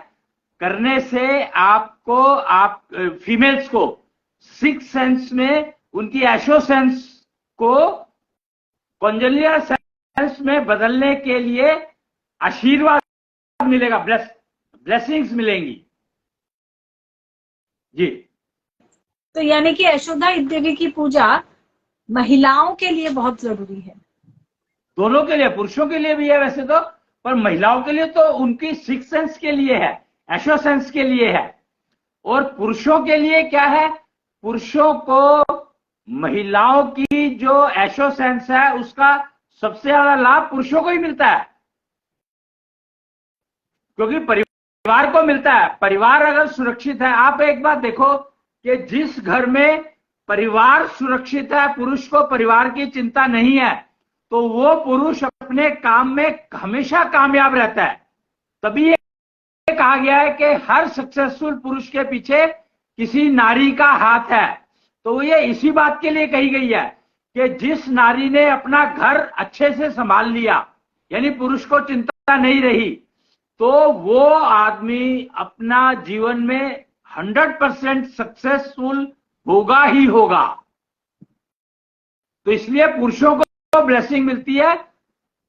करने से आपको आप फीमेल्स को सिक्स सेंस में उनकी यशो सेंस को कॉन्जुगल सेंस में बदलने के लिए आशीर्वाद मिलेगा, ब्लेसिंग्स मिलेंगी। जी। तो यानी कि यशोदा इप देवी की पूजा महिलाओं के लिए बहुत जरूरी है। दोनों के लिए, पुरुषों के लिए भी है वैसे तो, पर महिलाओं के लिए तो उनकी सिक्स सेंस के लिए है, यशो सेंस के लिए है। और पुरुषों के लिए क्या है, पुरुषों को महिलाओं की जो यशो सेंस है उसका सबसे ज्यादा लाभ पुरुषों को ही मिलता है, क्योंकि परिवार को मिलता है। परिवार अगर सुरक्षित है, आप एक बात देखो कि जिस घर में परिवार सुरक्षित है, पुरुष को परिवार की चिंता नहीं है, तो वो पुरुष अपने काम में हमेशा कामयाब रहता है। तभी ये कहा गया है कि हर सक्सेसफुल पुरुष के पीछे किसी नारी का हाथ है। तो ये इसी बात के लिए कही गई है कि जिस नारी ने अपना घर अच्छे से संभाल लिया, यानी पुरुष को चिंता नहीं रही, तो वो आदमी अपना जीवन में 100% सक्सेसफुल होगा ही होगा। तो इसलिए पुरुषों को ब्लेसिंग मिलती है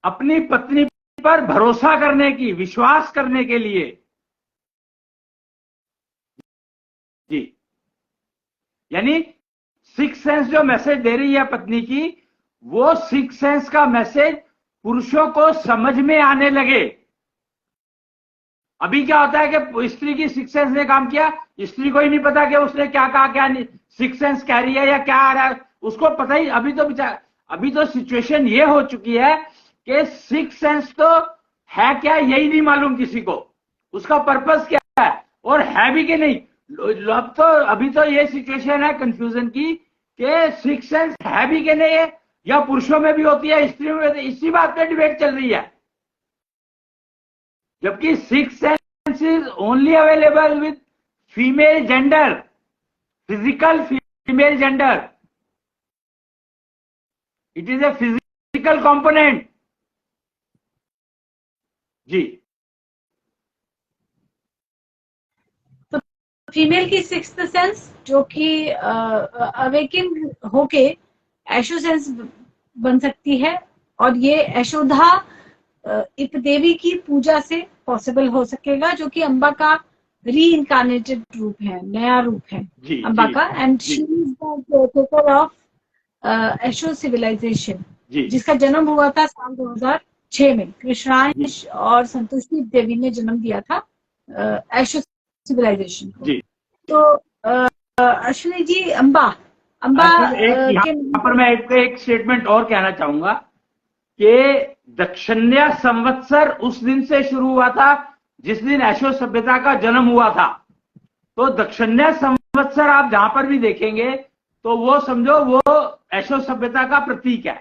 अपनी पत्नी पर भरोसा करने की, विश्वास करने के लिए। जी। यानी सिक्स सेंस जो मैसेज दे रही है पत्नी की, वो सिक्स सेंस का मैसेज पुरुषों को समझ में आने लगे। अभी क्या होता है कि स्त्री की सिक्स सेंस ने काम किया, स्त्री को ही नहीं पता कि उसने क्या कहा, क्या सिक्स सेंस कह रही है या क्या आ रहा है, उसको पता ही। अभी तो सिचुएशन ये हो चुकी है कि सिक्स सेंस तो है क्या यही नहीं मालूम किसी को, उसका पर्पस क्या है और है भी कि नहीं। अब तो अभी तो ये सिचुएशन है कंफ्यूजन की कि सिक्स सेंस है भी कि नहीं है, या पुरुषों में भी होती है स्त्रियों में, इसी बात पे डिबेट चल रही है। जबकि six sense is only available with female gender, physical female gender, it is a physical component. जी। तो फीमेल की सिक्स्थ सेंस जो कि अवेकिंग होके यशो सेंस बन सकती है, और ये यशोदा इप देवी की पूजा से पॉसिबल हो सकेगा, जो कि अम्बा का री इनकारनेटेड रूप है, नया रूप है अम्बा का। And she is the taker of यशो सिविलाइजेशन, जिसका जन्म हुआ था साल 2006 में। कृष्णांश और संतुष्टि देवी ने जन्म दिया था यशो सिविलाइजेशन को। तो अश्विनी जी, अम्बा यहाँ पर मैं एक स्टेटमेंट और कहना चाहूंगा कि दक्षिण्य संवत्सर उस दिन से शुरू हुआ था जिस दिन यशो सभ्यता का जन्म हुआ था। तो दक्षिण्य संवत्सर आप जहां पर भी देखेंगे तो वो समझो वो यशो सभ्यता का प्रतीक है।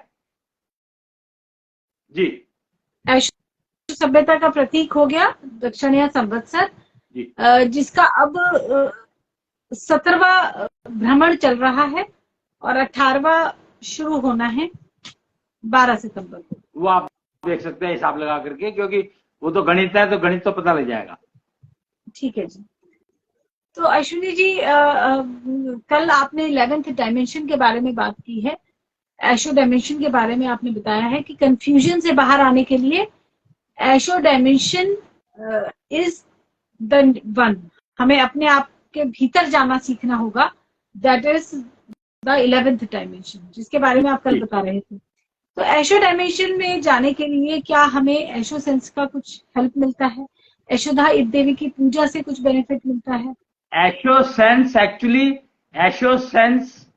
जी। यशो सभ्यता का प्रतीक हो गया दक्षिण्य संवत्सर, जिसका अब 17वां भ्रमण चल रहा है और 18वां शुरू होना है 12 सितंबर को। वो आप देख सकते हैं हिसाब लगा करके, क्योंकि वो तो गणित है, तो गणित तो पता लग जाएगा। ठीक है जी। तो अश्विनी जी, कल आपने 11th डायमेंशन के बारे में बात की है, यशो डायमेंशन के बारे में आपने बताया है कि कंफ्यूजन से बाहर आने के लिए यशो डायमेंशन इज द वन। हमें अपने आप के भीतर जाना सीखना होगा, that is the 11th dimension, जिसके बारे में आप कल बता रहे थे। तो यशो डायमेंशन में जाने के लिए क्या हमें यशो सेंस का कुछ हेल्प मिलता है? यशोदा इप देवी की पूजा से कुछ बेनिफिट मिलता है? यशो सेंस, एक्चुअली यशो सेंस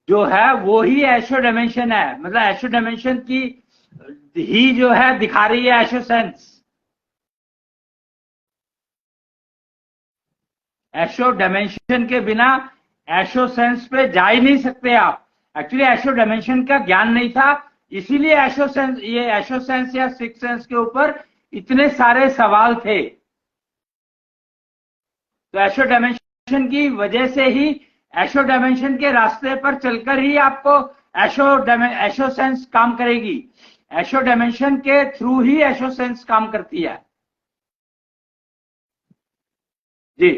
जो है वो ही यशो डायमेंशन है। मतलब यशो डायमेंशन की ही जो है दिखा रही है एशोसेंस। एशो डायमेंशन के बिना एशोसेंस पे जा ही नहीं सकते आप। एक्चुअली एशो डायमेंशन का ज्ञान नहीं था, इसीलिए एशोसेंस, ये एशोसेंस या सिक्स सेंस के ऊपर इतने सारे सवाल थे। तो एशो डायमेंशन की वजह से ही, एशो डायमेंशन के रास्ते पर चलकर ही आपको एशो सेंस काम करेगी। एशो डायमेंशन के थ्रू ही एशो सेंस काम करती है। जी।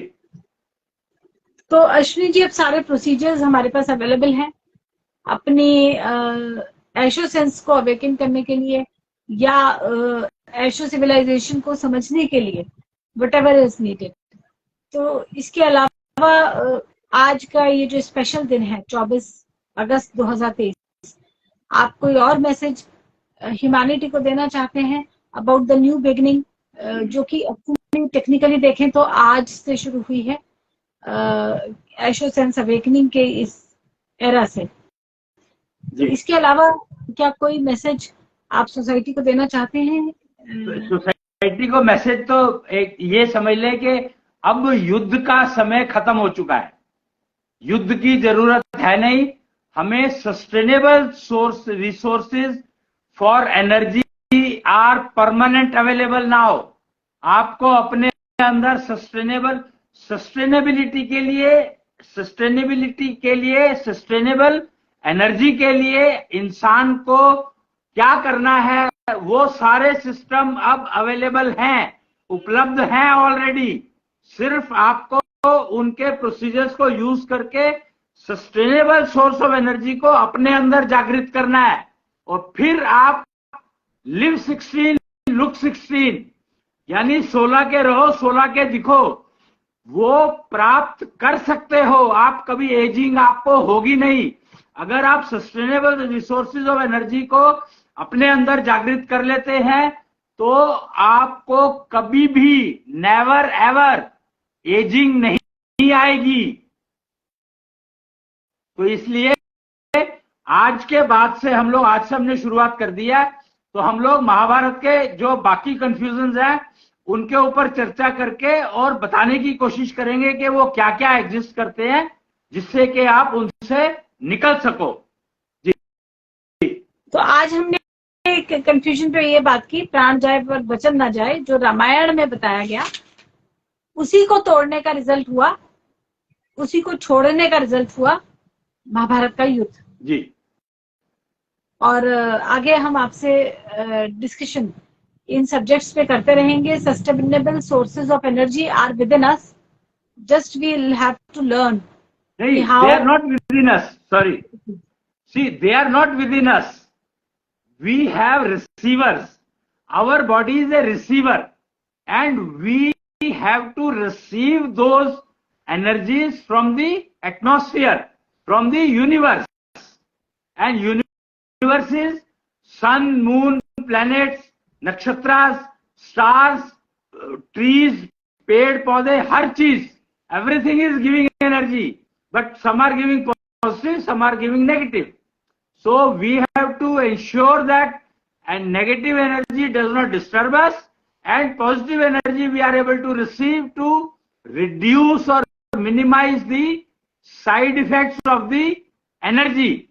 तो अश्विनी जी, अब सारे प्रोसीजर्स हमारे पास अवेलेबल हैं अपनी एशो सेंस को अवेकन करने के लिए या एशो सिविलाइजेशन को समझने के लिए, व्हाटएवर इज नीडेड। तो इसके अलावा आज का ये जो स्पेशल दिन है 24 अगस्त 2023, आप कोई और मैसेज ह्यूमैनिटी को देना चाहते हैं अबाउट द न्यू बिगनिंग, जो कि टेक्निकली देखें तो आज से शुरू हुई है एशो सेंस अवेकनिंग के इस एरा से। इसके अलावा क्या कोई मैसेज आप सोसाइटी को देना चाहते हैं? सोसाइटी को मैसेज तो एक ये समझ लें कि अब युद्ध का समय खत्म हो चुका है, युद्ध की जरूरत है नहीं। हमें sustainable source resources for energy are permanent available now. आपको अपने अंदर सस्टेनेबिलिटी के लिए सस्टेनेबल एनर्जी के लिए इंसान को क्या करना है, वो सारे सिस्टम अब अवेलेबल हैं, उपलब्ध हैं ऑलरेडी। सिर्फ आपको उनके प्रोसीजर्स को यूज करके सस्टेनेबल सोर्स ऑफ एनर्जी को अपने अंदर जागृत करना है, और फिर आप लिव 16 लुक 16, यानी 16 के रहो 16 के दिखो, वो प्राप्त कर सकते हो। आप कभी एजिंग आपको होगी नहीं। अगर आप सस्टेनेबल रिसोर्सेज ऑफ एनर्जी को अपने अंदर जागृत कर लेते हैं तो आपको कभी भी नेवर एवर एजिंग नहीं आएगी। तो इसलिए आज के बाद से हम लोग, आज से हमने शुरुआत कर दिया, तो हम लोग महाभारत के जो बाकी कंफ्यूजन हैं उनके ऊपर चर्चा करके और बताने की कोशिश करेंगे कि वो क्या क्या एग्जिस्ट करते हैं, जिससे कि आप उनसे निकल सको। जी। तो आज हमने एक कंफ्यूजन पे ये बात की, प्राण जाए पर वचन ना जाए, जो रामायण में बताया गया उसी को तोड़ने का रिजल्ट हुआ, उसी को छोड़ने का रिजल्ट हुआ महाभारत का युद्ध। जी। और आगे हम आपसे डिस्कशन इन सब्जेक्ट्स पे करते रहेंगे। Sustainable sources of energy are within us, just we will have to learn. नहीं, they are not within us. Sorry. See, they are not within us. We have receivers. Our body is a receiver, and we have to receive those energies from the atmosphere, from the universe. And universe is sun, moon, planets, nakshatras, stars, trees, पेड़ पौधे, हर चीज, everything is giving energy, but some are giving positive, some are giving negative. So we have to ensure that and negative energy does not disturb us, and positive energy we are able to receive to reduce or minimize the side effects of the energy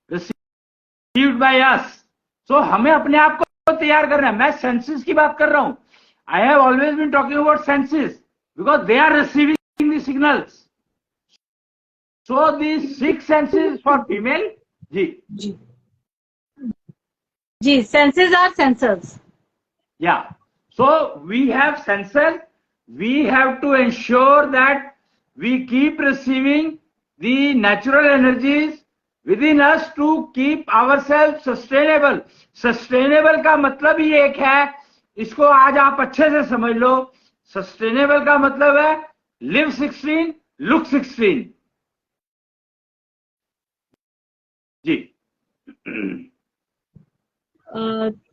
received by us. So हमें अपने आप को तैयार करना है। मैं सेंसेस की बात कर रहा हूं। I have always been talking about senses because they are receiving the signals. So these 6 senses for female. Ji senses are sensors. Yeah. So we have sensors. We have to ensure that we keep receiving the natural energies within us to keep ourselves sustainable. Sustainable का मतलब ही एक है, इसको आज आप अच्छे से समझ लो। सस्टेनेबल का मतलब है लिव 16 लुक 16। जी।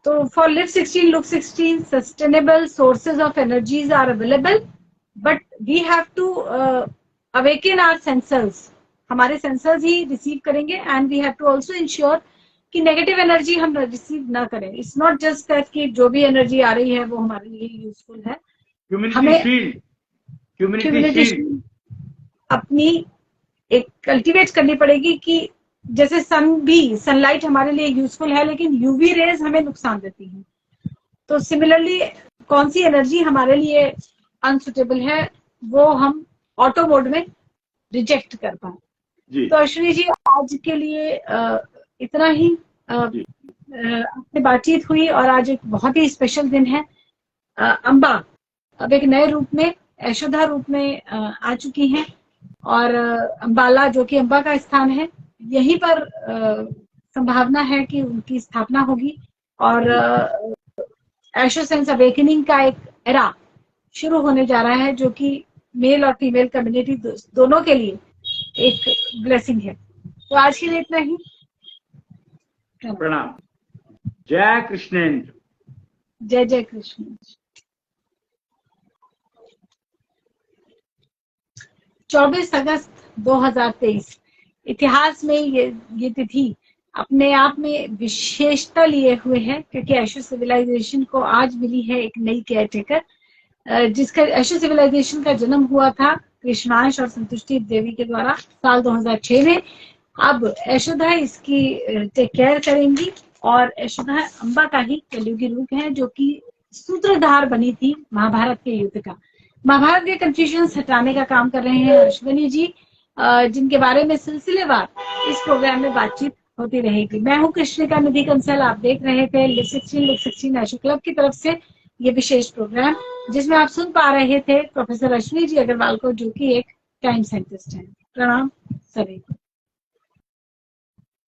तो for live 16 look 16 sustainable sources of energies are available, but we have to awaken our sensors. हमारे सेंसर्स ही रिसीव करेंगे, and we have to also ensure कि नेगेटिव एनर्जी हम रिसीव ना करें। इट्स नॉट जस्ट दैट कि जो भी एनर्जी आ रही है वो हमारे लिए यूजफुल है। हमें शील्ड अपनी एक कल्टीवेट करनी पड़ेगी कि जैसे सनलाइट हमारे लिए यूजफुल है, लेकिन यूवी रेज हमें नुकसान देती है। तो सिमिलरली कौन सी एनर्जी हमारे लिए अनसुटेबल है वो हम ऑटो मोड में रिजेक्ट कर पाए। तो अश्विनी जी, आज के लिए इतना ही। आपसे बातचीत हुई और आज एक बहुत ही स्पेशल दिन है। अम्बा अब एक नए रूप में, यशोदा रूप में आ चुकी हैं, और अम्बाला जो कि अम्बा का स्थान है, यहीं पर संभावना है कि उनकी स्थापना होगी और एशो सेंस अवेकनिंग का एक एरा शुरू होने जा रहा है, जो कि मेल और फीमेल कम्युनिटी दोनों के लिए एक ब्लेसिंग है। तो आज के लिए इतना ही। प्रणाम। जय कृष्ण। जय जय कृष्ण। 24 अगस्त 2023 इतिहास में ये तिथि अपने आप में विशेषता लिए हुए है, क्योंकि एशो सिविलाइजेशन को आज मिली है एक नई केयरटेकर, जिसका एशो सिविलाइजेशन का जन्म हुआ था कृष्णांश और संतुष्टि देवी के द्वारा साल 2006 में। अब यशोदा इसकी टेक केयर करेंगी, और यशोदा अम्बा का ही कलयुगी रूप है, जो कि सूत्रधार बनी थी महाभारत के युद्ध का। महाभारत के कंफ्यूजन हटाने का काम कर रहे हैं अश्विनी जी, जिनके बारे में सिलसिलेवार इस प्रोग्राम में बातचीत होती रहेगी। मैं हूं कृष्णिका निधि कंसल। आप देख रहे थे लिव 16 एशो क्लब की तरफ से ये विशेष प्रोग्राम, जिसमें आप सुन पा रहे थे प्रोफेसर अश्विनी जी अग्रवाल को, जो कि एक टाइम साइंटिस्ट है। प्रणाम सभी को।